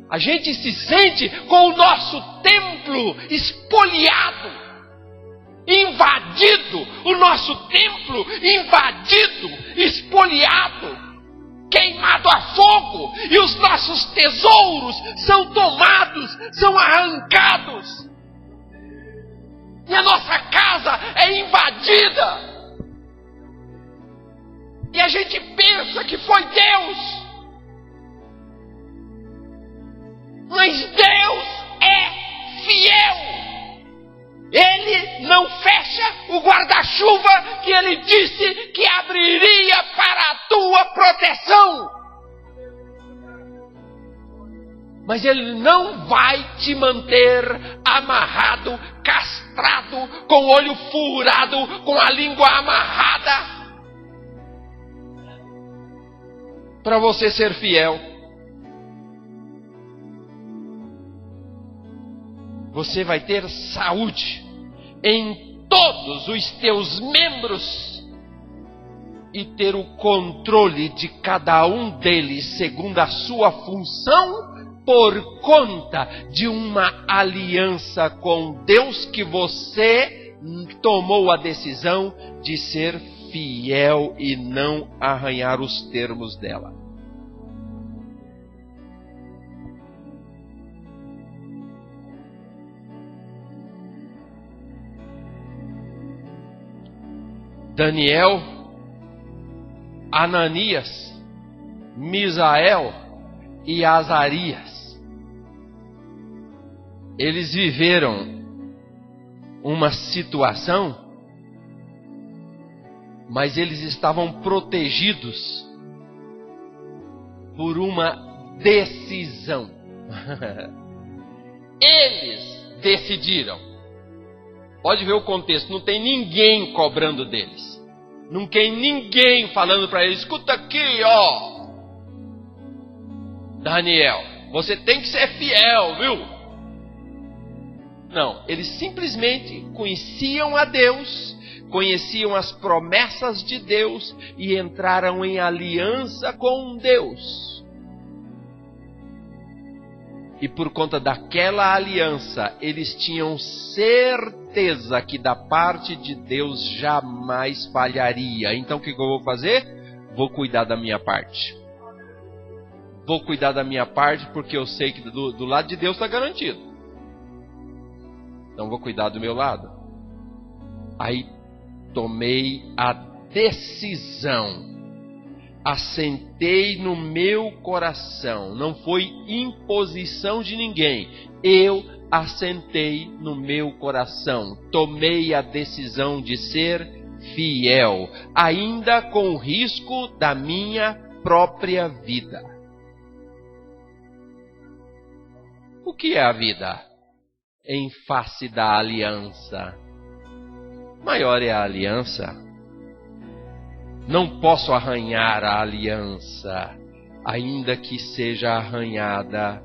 A gente se sente com o nosso templo espoliado, invadido, o nosso templo invadido, espoliado, queimado a fogo, e os nossos tesouros são tomados, são arrancados, e a nossa casa é invadida, e a gente pensa que foi Deus. Mas Deus é fiel. Ele não fecha o guarda-chuva que Ele disse que abriria para a tua proteção. Mas Ele não vai te manter amarrado, castrado, com o olho furado, com a língua amarrada, para você ser fiel. Você vai ter saúde em todos os teus membros e ter o controle de cada um deles segundo a sua função, por conta de uma aliança com Deus que você tomou a decisão de ser fiel e não arranhar os termos dela. Daniel, Ananias, Misael e Azarias, eles viveram uma situação, mas eles estavam protegidos por uma decisão. Eles decidiram. Pode ver o contexto, não tem ninguém cobrando deles. Não tem ninguém falando para eles, escuta aqui, ó. Daniel, você tem que ser fiel, viu? Não, eles simplesmente conheciam a Deus, conheciam as promessas de Deus e entraram em aliança com Deus. E por conta daquela aliança, eles tinham certeza que da parte de Deus jamais falharia. Então o que eu vou fazer? Vou cuidar da minha parte. Vou cuidar da minha parte porque eu sei que do lado de Deus está garantido. Então vou cuidar do meu lado. Aí tomei a decisão. Assentei no meu coração, não foi imposição de ninguém, eu assentei no meu coração, tomei a decisão de ser fiel, ainda com o risco da minha própria vida. O que é a vida? Em face da aliança. Maior é a aliança. Não posso arranhar a aliança, ainda que seja arranhada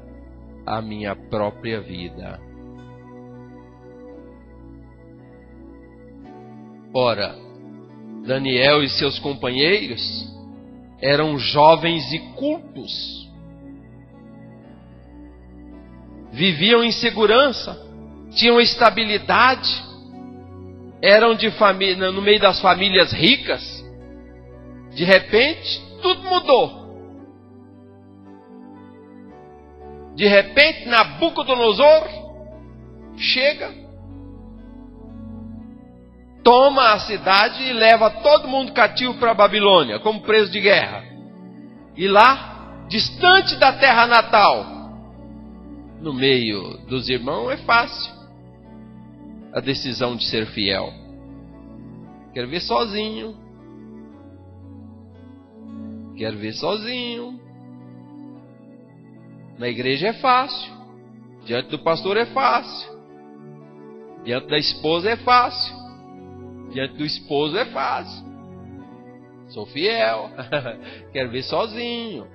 a minha própria vida. Ora, Daniel e seus companheiros eram jovens e cultos. Viviam em segurança, tinham estabilidade, eram de família, no meio das famílias ricas. De repente, tudo mudou. De repente, Nabucodonosor chega, toma a cidade e leva todo mundo cativo para a Babilônia, como preso de guerra. E lá, distante da terra natal, no meio dos irmãos, é fácil a decisão de ser fiel. Quero ver sozinho. Quero ver sozinho. Na igreja é fácil. Diante do pastor é fácil. Diante da esposa é fácil. Diante do esposo é fácil. Sou fiel. Quero ver sozinho.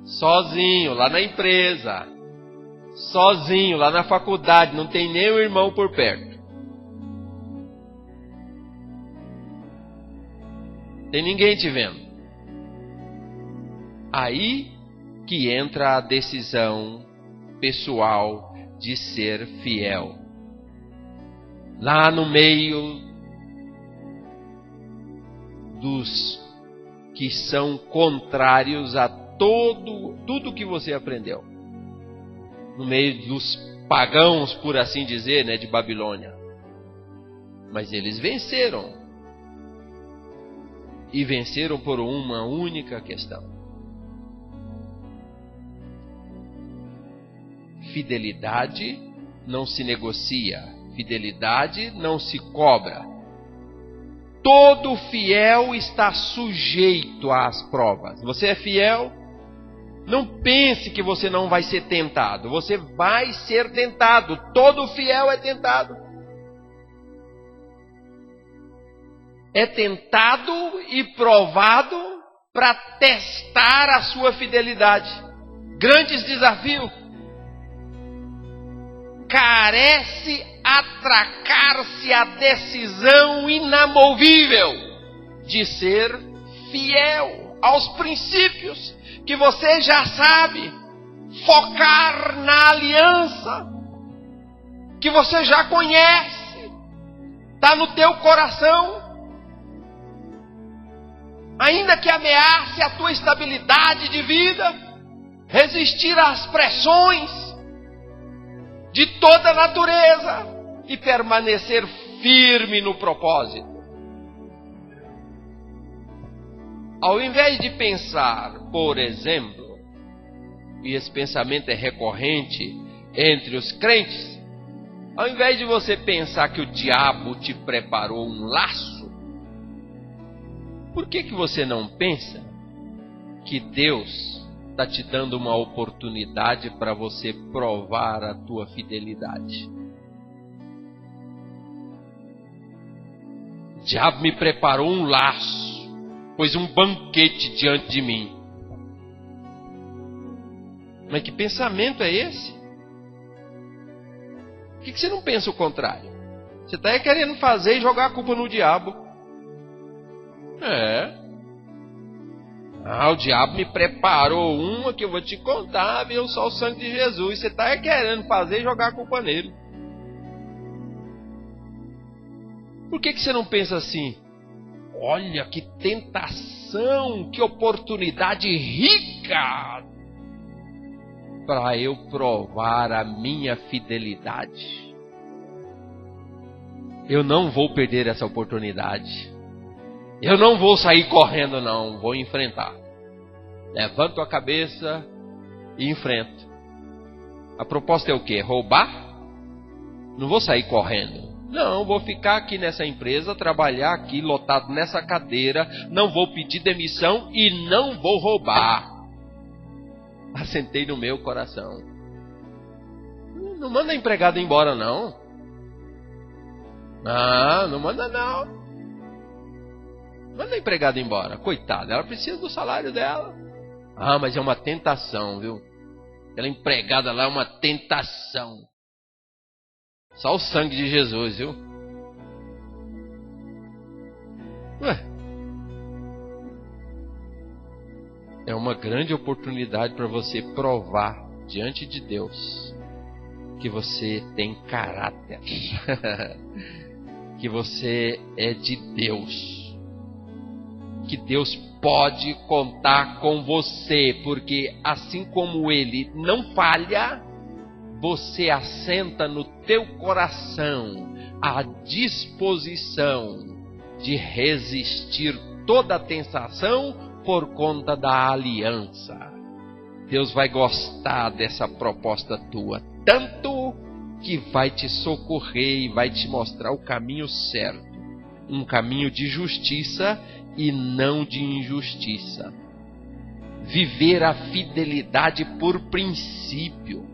Sozinho lá na empresa. Sozinho lá na faculdade. Não tem nem o irmão por perto. Tem ninguém te vendo. Aí que entra a decisão pessoal de ser fiel. Lá no meio dos que são contrários a tudo que você aprendeu. No meio dos pagãos, por assim dizer, de Babilônia. Mas eles venceram. E venceram por uma única questão. Fidelidade não se negocia, fidelidade não se cobra. Todo fiel está sujeito às provas. Você é fiel, Não pense que você não vai ser tentado. Você vai ser tentado. Todo fiel é tentado. É tentado e provado para testar a sua fidelidade. Grandes desafios. Carece atracar-se a decisão inamovível de ser fiel aos princípios que você já sabe, focar na aliança que você já conhece, está no teu coração. Ainda que ameace a tua estabilidade de vida, resistir às pressões de toda a natureza e permanecer firme no propósito. Ao invés de pensar, por exemplo, e esse pensamento é recorrente entre os crentes, ao invés de você pensar que o diabo te preparou um laço, por que você não pensa que Deus está te dando uma oportunidade para você provar a tua fidelidade? O diabo me preparou um laço, pôs um banquete diante de mim. Mas que pensamento é esse? Por que você não pensa o contrário? Você está querendo fazer e jogar a culpa no diabo. O diabo me preparou uma que eu vou te contar, viu? Só o sangue de Jesus. Você está querendo fazer e jogar a culpa nele. Por que você não pensa assim? Olha que tentação, que oportunidade rica para eu provar a minha fidelidade. Eu não vou perder essa oportunidade. Eu não vou sair correndo, não. Vou enfrentar. Levanto a cabeça e enfrento. A proposta é o quê? Roubar? Não vou sair correndo. Não, vou ficar aqui nessa empresa, trabalhar aqui, lotado nessa cadeira. Não vou pedir demissão e não vou roubar. Assentei no meu coração. Não manda a empregada embora, não. Não manda, não. Manda a empregada embora. Coitada, ela precisa do salário dela. Mas é uma tentação, viu? Aquela empregada lá é uma tentação. Só o sangue de Jesus, viu? É uma grande oportunidade para você provar diante de Deus que você tem caráter. Que você é de Deus. Que Deus pode contar com você, porque assim como Ele não falha, você assenta no teu coração a disposição de resistir toda a tentação por conta da aliança. Deus vai gostar dessa proposta tua, tanto que vai te socorrer e vai te mostrar o caminho certo, um caminho de justiça e não de injustiça. Viver a fidelidade por princípio.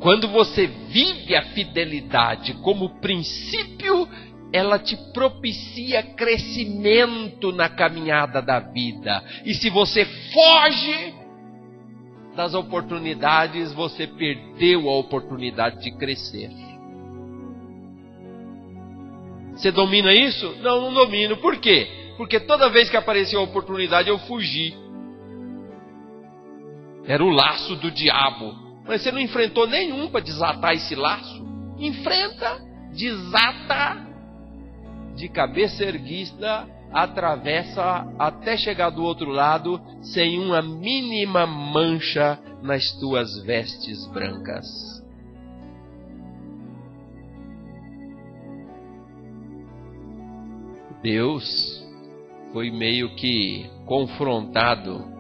Quando você vive a fidelidade como princípio, ela te propicia crescimento na caminhada da vida. E se você foge das oportunidades, você perdeu a oportunidade de crescer. Você domina isso? Não domino. Por quê? Porque toda vez que apareceu a oportunidade eu fugi. Era o laço do diabo. Mas você não enfrentou nenhum para desatar esse laço. Enfrenta, desata, de cabeça erguida, atravessa até chegar do outro lado sem uma mínima mancha nas tuas vestes brancas. Deus foi meio que confrontado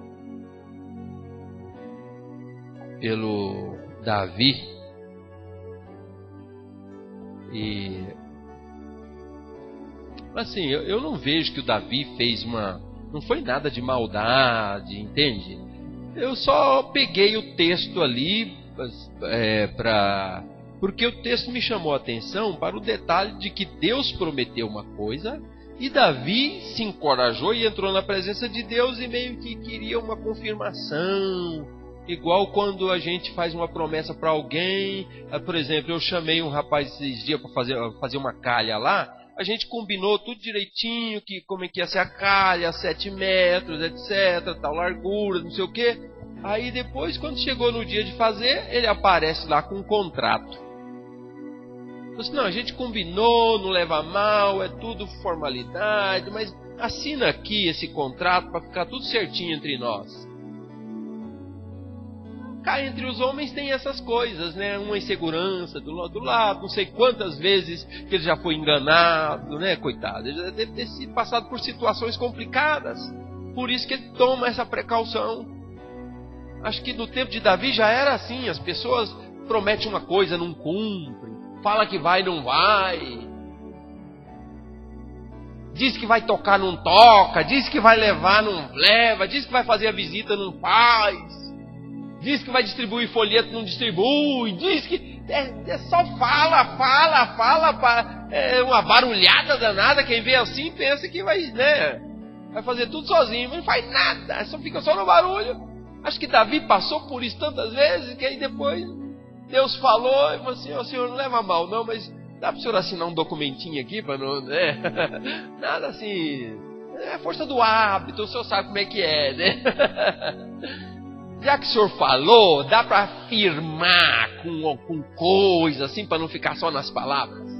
pelo Davi e assim, eu não vejo que o Davi fez uma Não foi nada de maldade, entende? Eu só peguei o texto ali porque o texto me chamou a atenção para o detalhe de que Deus prometeu uma coisa e Davi se encorajou e entrou na presença de Deus e meio que queria uma confirmação. Igual quando a gente faz uma promessa para alguém. Por exemplo, eu chamei um rapaz esses dias para fazer uma calha lá. A gente combinou tudo direitinho, como é que ia ser a calha, 7 metros, etc, tal largura, não sei o que. Aí depois, quando chegou no dia de fazer, ele aparece lá com um contrato. Eu disse, não, a gente combinou, não leva a mal, é tudo formalidade, mas assina aqui esse contrato para ficar tudo certinho entre nós. Cá entre os homens tem essas coisas, né? Uma insegurança do lado, não sei quantas vezes que ele já foi enganado, né? Coitado, ele já deve ter sido passado por situações complicadas. Por isso que ele toma essa precaução. Acho que no tempo de Davi já era assim, as pessoas prometem uma coisa, não cumprem, fala que vai, não vai. Diz que vai tocar, não toca, diz que vai levar, não leva, diz que vai fazer a visita, não faz. Diz que vai distribuir folheto, não distribui. Diz que só fala. É uma barulhada danada. Quem vê assim pensa que vai fazer tudo sozinho. Mas não faz nada. Fica só no barulho. Acho que Davi passou por isso tantas vezes que aí depois Deus falou e falou assim, ô senhor, não leva mal não, mas dá para o senhor assinar um documentinho aqui para não... Nada assim... É força do hábito, o senhor sabe como é que é, né? Já que o senhor falou, dá para afirmar com coisa assim, para não ficar só nas palavras?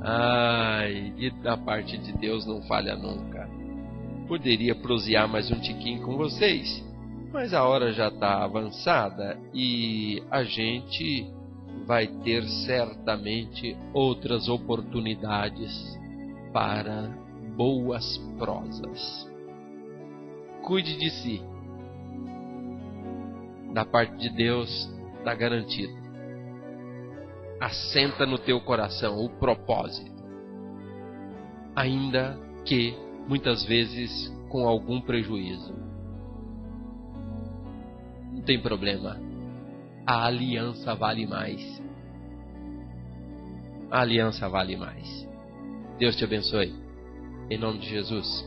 Ai, e da parte de Deus não falha nunca. Poderia prosear mais um tiquinho com vocês, mas a hora já está avançada e a gente vai ter certamente outras oportunidades para boas prosas. Cuide de si. Da parte de Deus está garantido. Assenta no teu coração o propósito, ainda que muitas vezes com algum prejuízo. Não tem problema. A aliança vale mais. A aliança vale mais. Deus te abençoe. Em nome de Jesus.